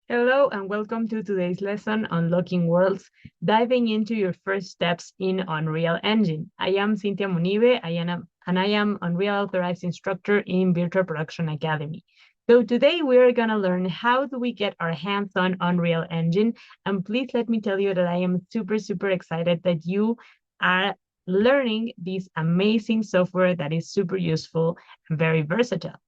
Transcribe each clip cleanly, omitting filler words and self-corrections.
Hello and welcome to today's lesson, Unlocking Worlds, diving into your first steps in Unreal Engine. I am Cynthia Munive, and I am Unreal Authorized Instructor in Virtual Production Academy. So today we are going to learn how do we get our hands on Unreal Engine. And please let me tell you that I am super excited that you are learning this amazing software that is super useful and very versatile.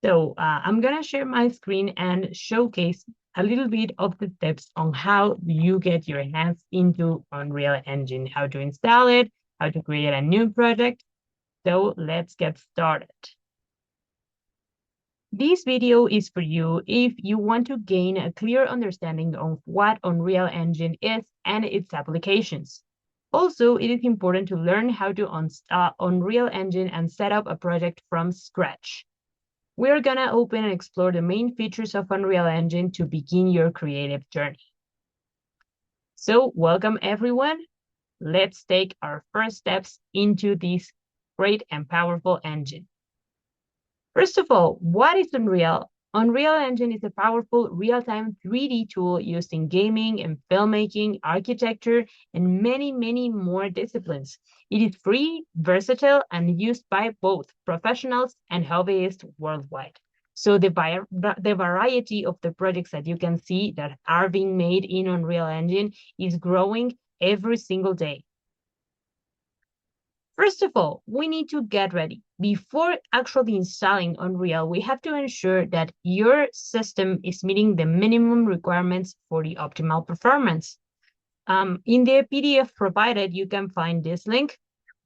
So I'm going to share my screen and showcase a little bit of the steps on how you get your hands into Unreal Engine, how to install it, how to create a new project. So let's get started. This video is for you if you want to gain a clear understanding of what Unreal Engine is and its applications. Also, it is important to learn how to install Unreal Engine and set up a project from scratch. We're gonna open and explore the main features of Unreal Engine to begin your creative journey. So welcome everyone. Let's take our first steps into this great and powerful engine. First of all, what is Unreal? Unreal Engine is a powerful real-time 3D tool used in gaming and filmmaking, architecture, and many more disciplines. It is free, versatile, and used by both professionals and hobbyists worldwide. So the variety of the projects that you can see that are being made in Unreal Engine is growing every single day. First of all, we need to get ready. Before actually installing Unreal, we have to ensure that your system is meeting the minimum requirements for the optimal performance. In the PDF provided, you can find this link,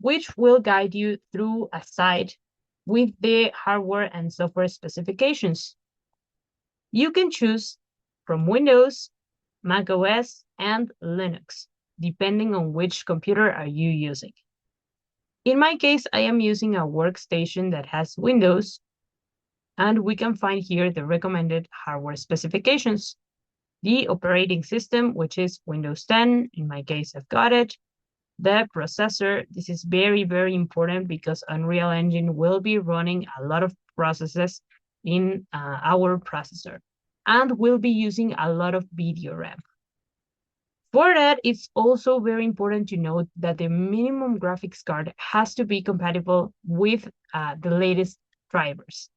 which will guide you through a site with the hardware and software specifications. You can choose from Windows, Mac OS, and Linux, depending on which computer are you using. In my case, I am using a workstation that has Windows, and we can find here the recommended hardware specifications. The operating system, which is Windows 10, in my case, I've got it. The processor, this is very important because Unreal Engine will be running a lot of processes in our processor, and we'll be using a lot of video RAM. For that, it's also very important to note that the minimum graphics card has to be compatible with the latest drivers,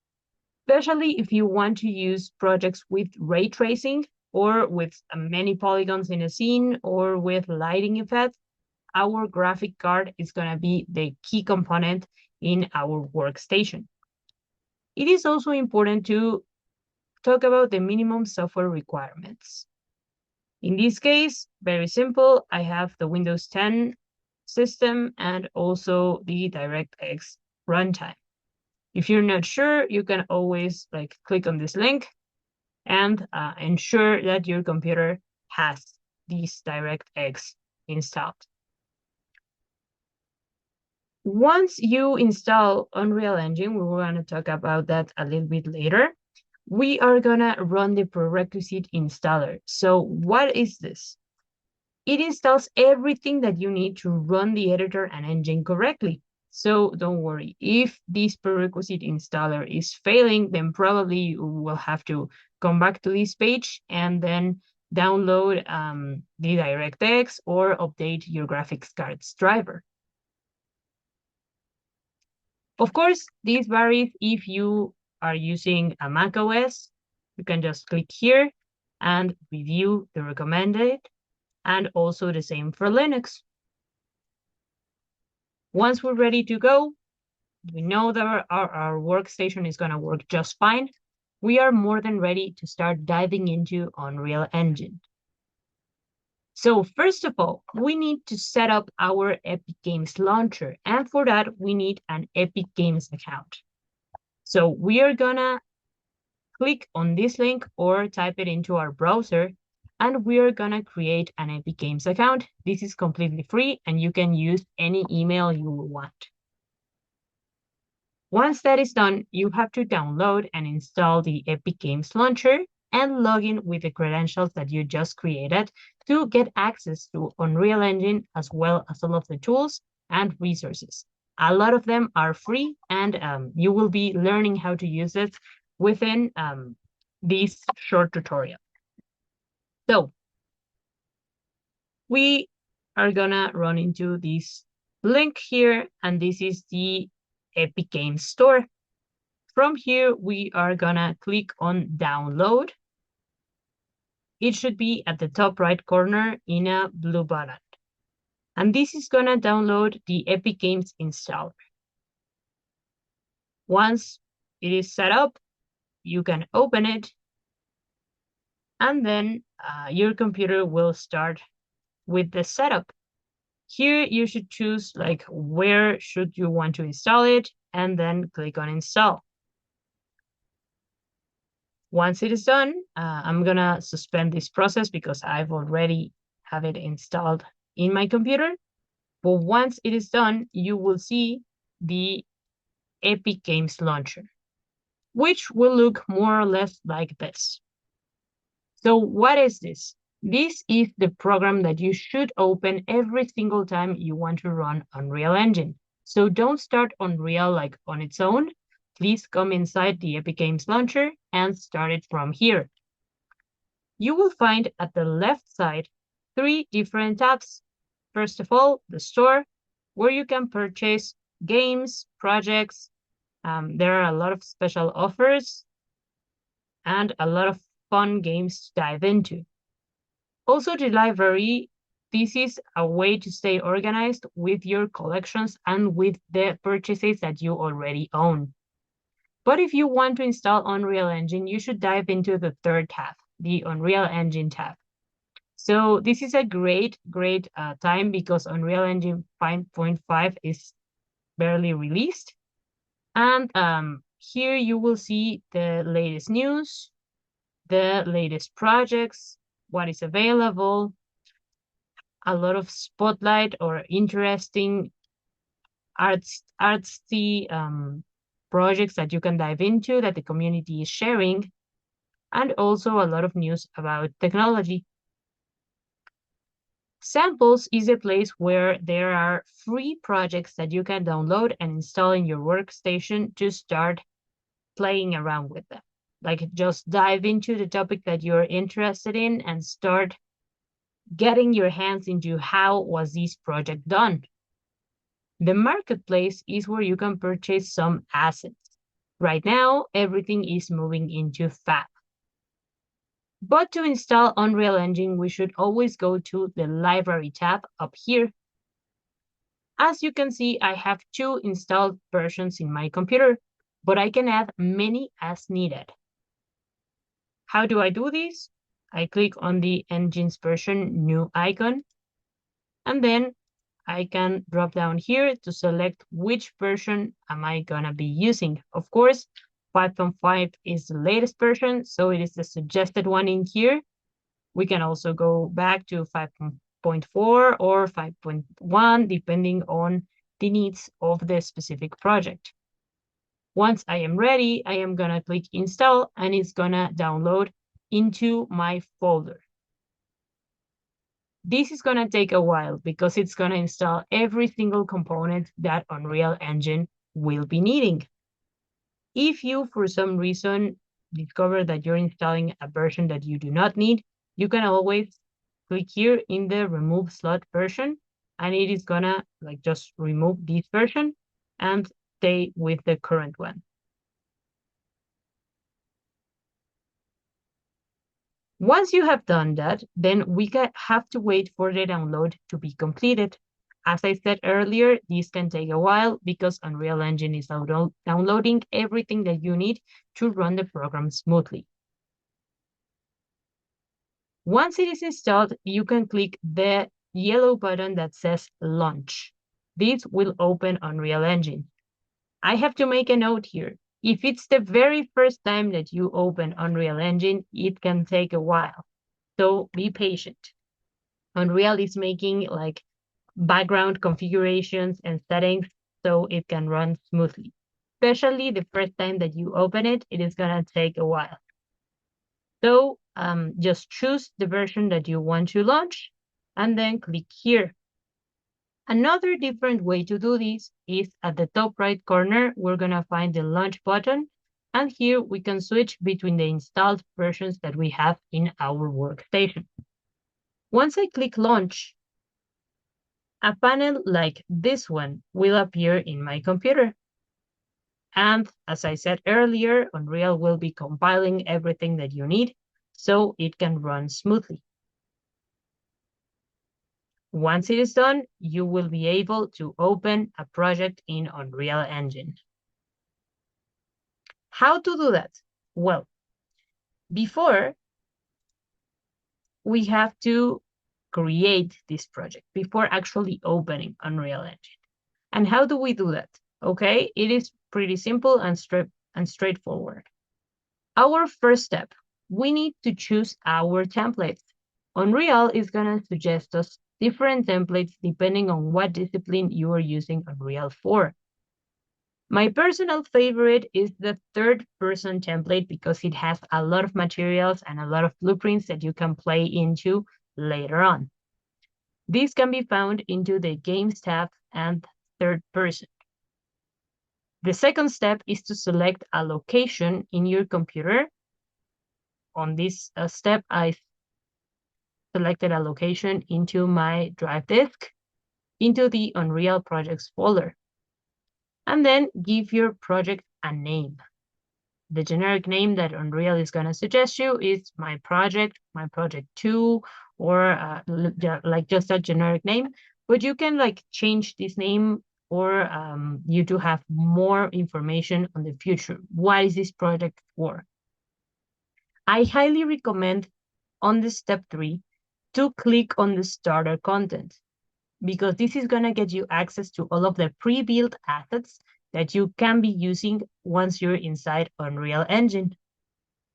especially if you want to use projects with ray tracing or with many polygons in a scene or with lighting effects. Our graphic card is going to be the key component in our workstation. It is also important to talk about the minimum software requirements. In this case, very simple. I have the Windows 10 system and also the DirectX runtime. If you're not sure, you can always click on this link and ensure that your computer has this DirectX installed. Once you install Unreal Engine, we're going to talk about that a little bit later. We are going to run the prerequisite installer. So what is this? It installs everything that you need to run the editor and engine correctly. So don't worry, if this prerequisite installer is failing, then probably you will have to come back to this page and then download the DirectX or update your graphics card's driver. Of course, this varies if you are using a Mac OS. You can just click here and review the recommended, and also the same for Linux. Once we're ready to go, we know that our workstation is going to work just fine. We are more than ready to start diving into Unreal Engine. So first of all, we need to set up our Epic Games launcher. And for that, we need an Epic Games account. So we are gonna click on this link or type it into our browser, and we are gonna create an Epic Games account. This is completely free and you can use any email you want. Once that is done, you have to download and install the Epic Games Launcher and log in with the credentials that you just created to get access to Unreal Engine as well as all of the tools and resources. A lot of them are free, and you will be learning how to use it within this short tutorial. So we are gonna run into this link here, and this is the Epic Games Store. From here, we are gonna click on download. It should be at the top right corner in a blue button. And this is gonna download the Epic Games installer. Once it is set up, you can open it, and then your computer will start with the setup. Here you should choose like where should you want to install it, and then click on install. Once it is done, I'm gonna suspend this process because I've already have it installed in my computer. But once it is done, you will see the Epic Games Launcher, which will look more or less like this. So what is this? This is the program that you should open every single time you want to run Unreal Engine. So don't start Unreal like on its own. Please come inside the Epic Games Launcher and start it from here. You will find at the left side 3 different tabs. First of all, the store, where you can purchase games, projects. There are a lot of special offers and a lot of fun games to dive into. Also, the library, this is a way to stay organized with your collections and with the purchases that you already own. But if you want to install Unreal Engine, you should dive into the third tab, the Unreal Engine tab. So this is a great time because Unreal Engine 5.5 is barely released. And here you will see the latest news, the latest projects, what is available, a lot of spotlight or interesting artsy projects that you can dive into that the community is sharing, and also a lot of news about technology. Samples is a place where there are free projects that you can download and install in your workstation to start playing around with them. Like just dive into the topic that you're interested in and start getting your hands into how was this project done. The marketplace is where you can purchase some assets. Right now, everything is moving into Fab. But to install Unreal Engine, we should always go to the Library tab up here. As you can see, I have 2 installed versions in my computer, but I can add many as needed. How do I do this? I click on the Engines version new icon, and then I can drop down here to select which version am I gonna be using. Of course, 5.5 is the latest version, so it is the suggested one in here. We can also go back to 5.4 or 5.1, depending on the needs of the specific project. Once I am ready, I am gonna click install, and it's gonna download into my folder. This is going to take a while because it's going to install every single component that Unreal Engine will be needing. If you, for some reason, discover that you're installing a version that you do not need, you can always click here in the remove slot version, and it is going to like just remove this version and stay with the current one. Once you have done that, then we have to wait for the download to be completed. As I said earlier, this can take a while because Unreal Engine is downloading everything that you need to run the program smoothly. Once it is installed, you can click the yellow button that says Launch. This will open Unreal Engine. I have to make a note here. If it's the very first time that you open Unreal Engine, it can take a while. So be patient. Unreal is making like background configurations and settings so it can run smoothly. Especially the first time that you open it, it is gonna take a while. So just choose the version that you want to launch and then click here. Another different way to do this is at the top right corner, we're gonna find the launch button, And here we can switch between the installed versions that we have in our workstation. Once I click launch, a panel like this one will appear in my computer. And as I said earlier, Unreal will be compiling everything that you need so it can run smoothly. Once it is done, you will be able to open a project in Unreal Engine. How to do that? Well, before we have to create this project before actually opening Unreal Engine. And how do we do that? Okay, it is pretty simple and straightforward. Our first step, we need to choose our templates. Unreal is going to suggest us different templates depending on what discipline you are using Unreal for. My personal favorite is the third-person template because it has a lot of materials and a lot of blueprints that you can play into later on. These can be found into the Games tab and third person. The second step is to select a location in your computer. On this step, I selected a location into my drive disk, into the Unreal Projects folder. And then give your project a name. The generic name that Unreal is going to suggest you is my project 2, or like just a generic name. But you can like change this name, or you do have more information on the future. What is this project for? I highly recommend on the step 3 to click on the starter content, because this is going to get you access to all of the pre-built assets that you can be using once you're inside Unreal Engine.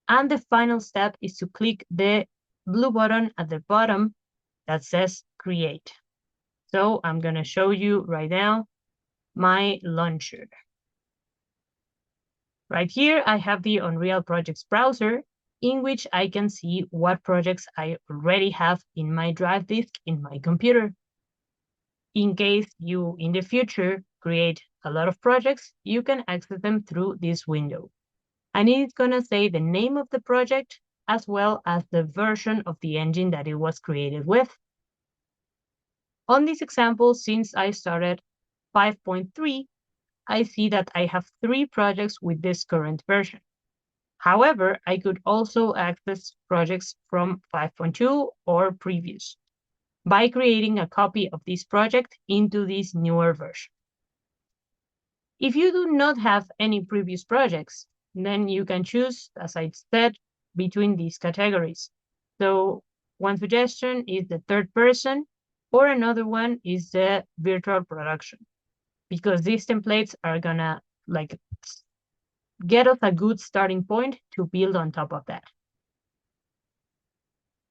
And the final step is to click the blue button at the bottom that says Create. So I'm going to show you right now my launcher. Right here, I have the Unreal Projects browser, in which I can see what projects I already have in my drive disk in my computer. In case you, in the future, create a lot of projects, you can access them through this window. And it's going to say the name of the project as well as the version of the engine that it was created with. On this example, since I started 5.3, I see that I have 3 projects with this current version. However, I could also access projects from 5.2 or previous by creating a copy of this project into this newer version. If you do not have any previous projects, then you can choose, as I said, between these categories. So one suggestion is the third person, or another one is the virtual production, because these templates are gonna like get us a good starting point to build on top of that.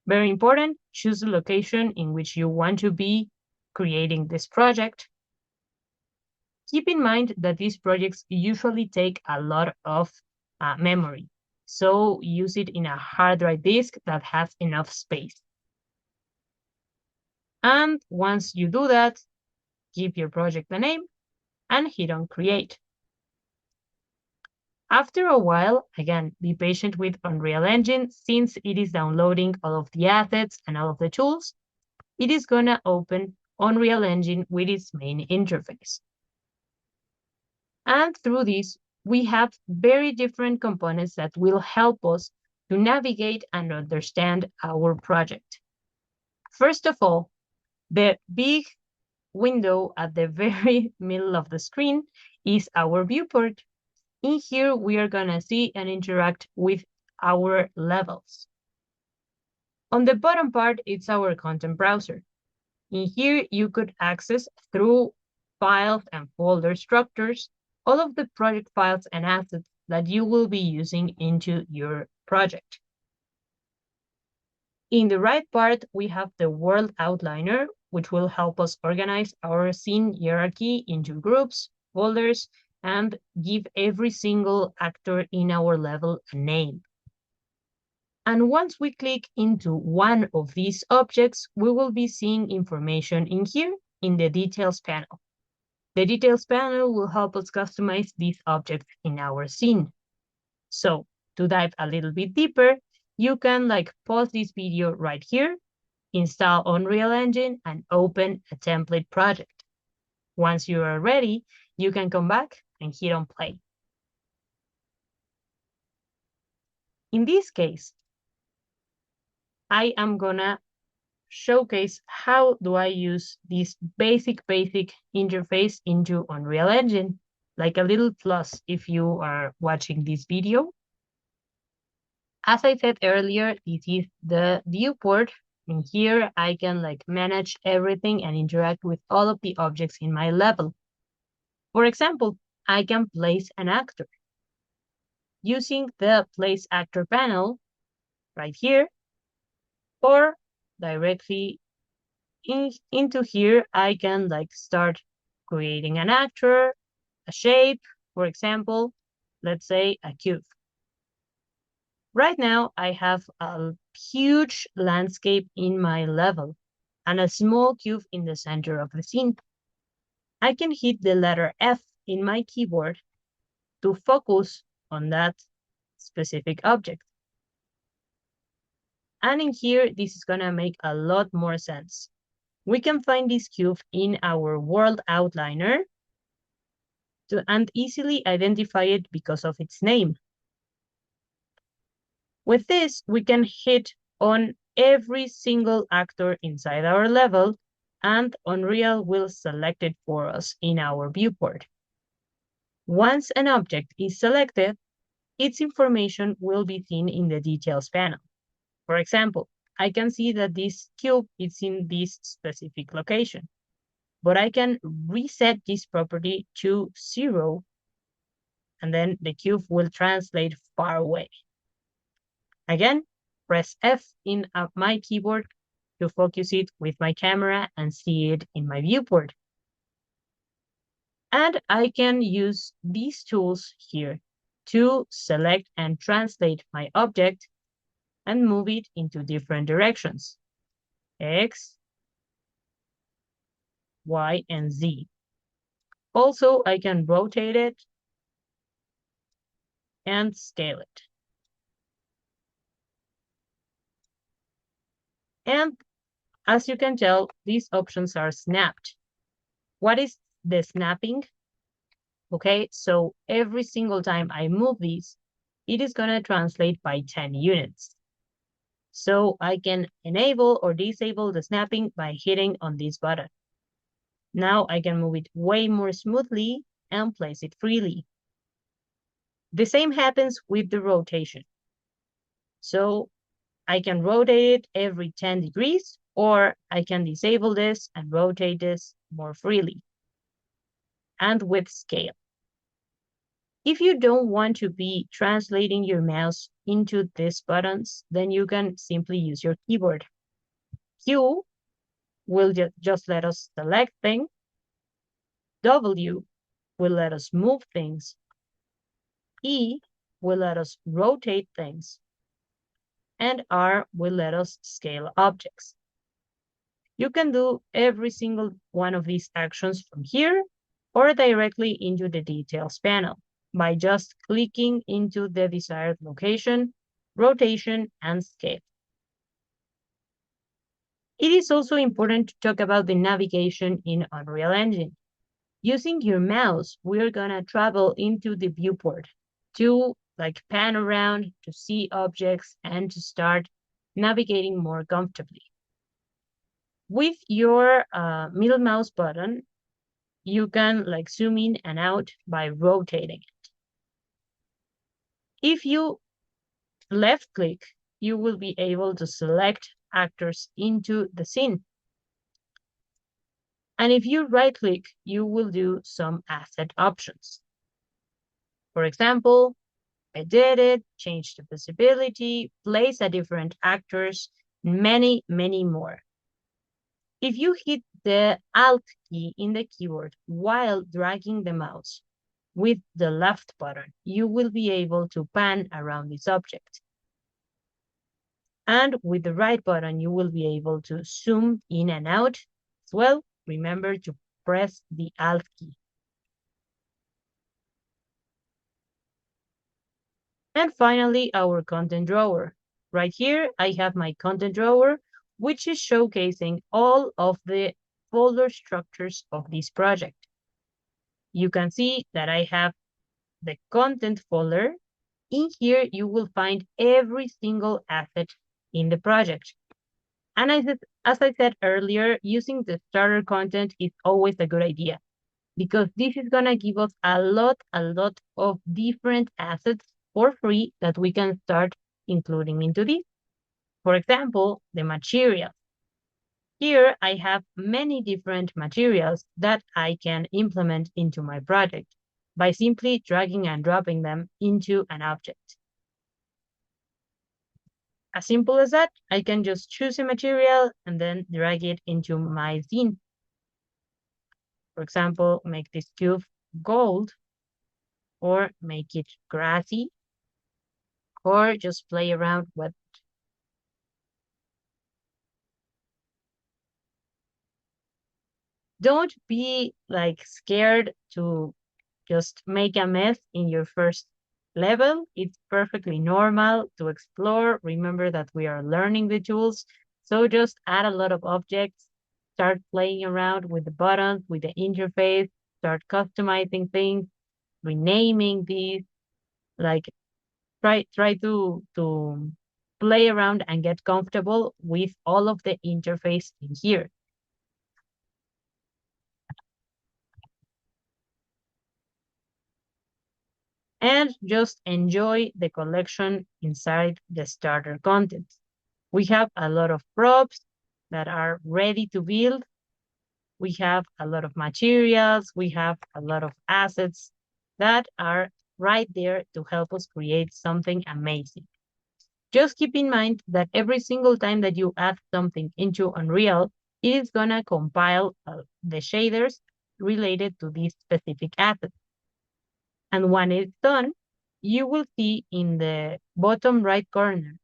Very important, choose the location in which you want to be creating this project. Keep in mind that these projects usually take a lot of memory, so use it in a hard drive disk that has enough space. And once you do that, give your project a name and hit on Create. After a while, again, be patient with Unreal Engine since it is downloading all of the assets and all of the tools. It is going to open Unreal Engine with its main interface. And through this, we have very different components that will help us to navigate and understand our project. First of all, the big window at the very middle of the screen is our viewport. In here, we are going to see and interact with our levels. On the bottom part, it's our content browser. In here, you could access through files and folder structures all of the project files and assets that you will be using into your project. In the right part, we have the world outliner, which will help us organize our scene hierarchy into groups, folders, and give every single actor in our level a name. And once we click into one of these objects, we will be seeing information in here in the details panel. The details panel will help us customize these objects in our scene. So to dive a little bit deeper, you can like pause this video right here, install Unreal Engine, and open a template project. Once you are ready, you can come back and hit on play. In this case, I am gonna showcase how do I use this basic interface into Unreal Engine, like a little plus if you are watching this video. As I said earlier, this is the viewport, and here I can like manage everything and interact with all of the objects in my level. For example, I can place an actor. Using the Place Actor panel right here, or directly into here, I can like start creating an actor, a shape, for example, let's say a cube. Right now, I have a huge landscape in my level and a small cube in the center of the scene. I can hit the letter F in my keyboard to focus on that specific object. And in here, this is gonna make a lot more sense. We can find this cube in our world outliner and easily identify it because of its name. With this, we can hit on every single actor inside our level, and Unreal will select it for us in our viewport. Once an object is selected, its information will be seen in the details panel. For example, I can see that this cube is in this specific location, but I can reset this property to 0, and then the cube will translate far away. Again, press F in my keyboard to focus it with my camera and see it in my viewport. And I can use these tools here to select and translate my object and move it into different directions, X, Y, and Z. Also, I can rotate it and scale it. And as you can tell, these options are snapped. What is the snapping? Okay, so every single time I move these, it is gonna translate by 10 units. So I can enable or disable the snapping by hitting on this button. Now I can move it way more smoothly and place it freely. The same happens with the rotation. So I can rotate it every 10 degrees, or I can disable this and rotate this more freely. And with scale. If you don't want to be translating your mouse into these buttons, then you can simply use your keyboard. Q will just let us select things. W will let us move things. E will let us rotate things. And R will let us scale objects. You can do every single one of these actions from here or directly into the details panel by just clicking into the desired location, rotation, and scale. It is also important to talk about the navigation in Unreal Engine. Using your mouse, we're gonna travel into the viewport to like pan around, to see objects, and to start navigating more comfortably. With your middle mouse button, you can like zoom in and out by rotating it. If you left click, you will be able to select actors into the scene. And if you right click, you will do some asset options. For example, edit it, change the visibility, place a different actors, many, many more. If you hit the Alt key in the keyboard while dragging the mouse with the left button, you will be able to pan around this object. And with the right button, you will be able to zoom in and out as well. Remember to press the Alt key. And finally, our content drawer. Right here, I have my content drawer, which is showcasing all of the folder structures of this project. You can see that I have the content folder. In here, you will find every single asset in the project. And as I said earlier, using the starter content is always a good idea because this is gonna give us a lot of different assets for free that we can start including into this. For example, the material. Here I have many different materials that I can implement into my project by simply dragging and dropping them into an object. As simple as that, I can just choose a material and then drag it into my scene. For example, make this cube gold, or make it grassy, or just play around with. Don't be like scared to just make a mess in your first level. It's perfectly normal to explore. Remember that we are learning the tools. So just add a lot of objects, start playing around with the buttons, with the interface, start customizing things, renaming these, like try to play around and get comfortable with all of the interface in here. And just enjoy the collection inside the starter content. We have a lot of props that are ready to build. We have a lot of materials. We have a lot of assets that are right there to help us create something amazing. Just keep in mind that every single time that you add something into Unreal, it is going to compile the shaders related to this specific asset. And when it's done, you will see in the bottom right corner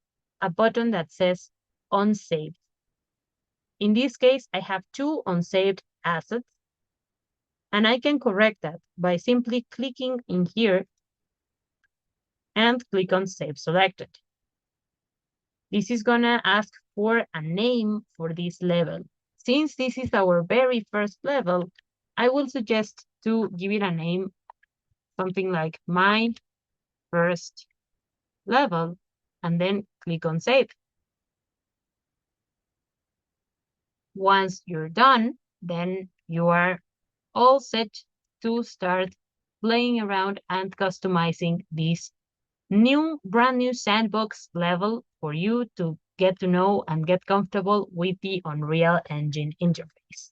a button that says unsaved. In this case, I have two unsaved assets, and I can correct that by simply clicking in here and click on Save Selected. This is gonna ask for a name for this level. Since this is our very first level, I will suggest to give it a name, something like my first level, and then click on Save. Once you're done, then you are all set to start playing around and customizing this brand new sandbox level for you to get to know and get comfortable with the Unreal Engine interface.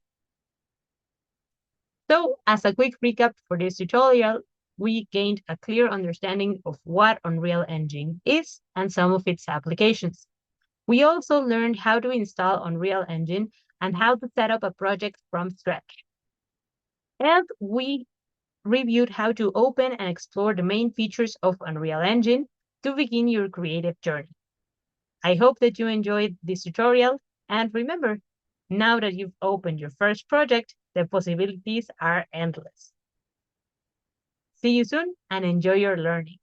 So, as a quick recap for this tutorial, we gained a clear understanding of what Unreal Engine is and some of its applications. We also learned how to install Unreal Engine and how to set up a project from scratch. And we reviewed how to open and explore the main features of Unreal Engine to begin your creative journey. I hope that you enjoyed this tutorial, and remember, now that you've opened your first project, the possibilities are endless. See you soon and enjoy your learning.